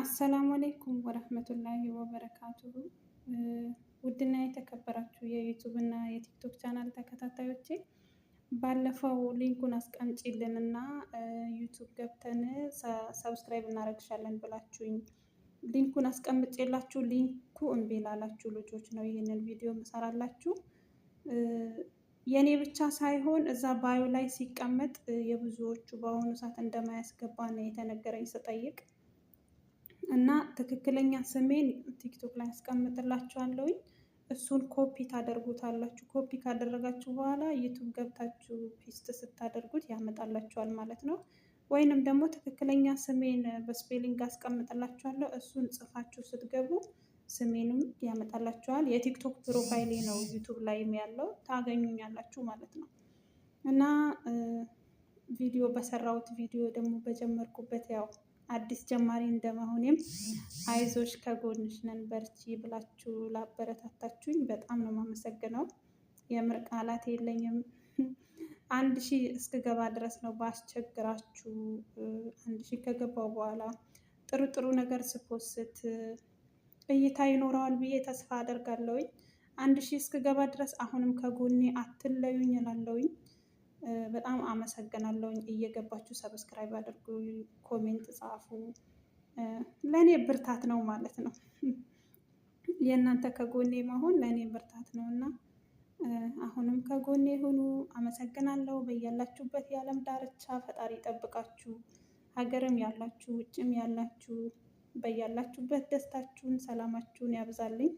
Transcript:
አሰላሙ አሌይኩም ወረህመቱላሂ ወበረካቱሁ። ውድና የተከበራችሁ የዩቱብ እና የቲክቶክ ቻናል ተከታታዮቼ ባለፈው ሊንኩን አስቀምጪልን እና ዩቱብ ገብተን ሰብስክራይብ እናደርግሻለን ብላችሁኝ ሊንኩን አስቀምጬላችሁ ሊንኩ እምቢ ላላችሁ ልጆች ነው ይህንን ቪዲዮ ምሰራላችሁ። የኔ ብቻ ሳይሆን እዛ ባዮ ላይ ሲቀመጥ የብዙዎቹ በአሁኑ ሰዓት እንደማያስገባ ነው የተነገረኝ ስጠይቅ እና ትክክለኛ ስሜን ቲክቶክ ላይ አስቀምጥላችኋለሁኝ። እሱን ኮፒ ታደርጉታላችሁ። ኮፒ ካደረጋችሁ በኋላ ዩቱብ ገብታችሁ ፔስት ስታደርጉት ያመጣላችኋል ማለት ነው። ወይንም ደግሞ ትክክለኛ ስሜን በስፔሊንግ አስቀምጥላችኋለሁ። እሱን ጽፋችሁ ስትገቡ ስሜንም ያመጣላችኋል። የቲክቶክ ፕሮፋይሌ ነው ዩቱብ ላይም ያለው ታገኙኛላችሁ ማለት ነው። እና ቪዲዮ በሰራሁት ቪዲዮ ደግሞ በጀመርኩበት ያው አዲስ ጀማሪ እንደመሆኔም አይዞሽ ከጎንሽ ነን በርቺ ብላችሁ ላበረታታችሁኝ በጣም ነው የማመሰግነው። የምር ቃላት የለኝም። 1000 እስክገባ ድረስ ነው ባስቸግራችሁ። 1000 ከገባው በኋላ ጥሩ ጥሩ ነገር ስፖስት እይታ ይኖረዋል ብዬ ተስፋ አደርጋለሁኝ። 1000 እስክገባ ድረስ አሁንም ከጎኔ አትለዩኝ እላለሁኝ። በጣም አመሰግናለሁኝ። እየገባችሁ ሰብስክራይብ አድርጉ፣ ኮሜንት ጻፉ። ለእኔ ብርታት ነው ማለት ነው። የእናንተ ከጎኔ መሆን ለእኔ ብርታት ነው እና አሁንም ከጎኔ ሁኑ። አመሰግናለሁ። በያላችሁበት የዓለም ዳርቻ ፈጣሪ ይጠብቃችሁ። ሀገርም ያላችሁ ውጭም ያላችሁ በያላችሁበት ደስታችሁን ሰላማችሁን ያብዛልኝ።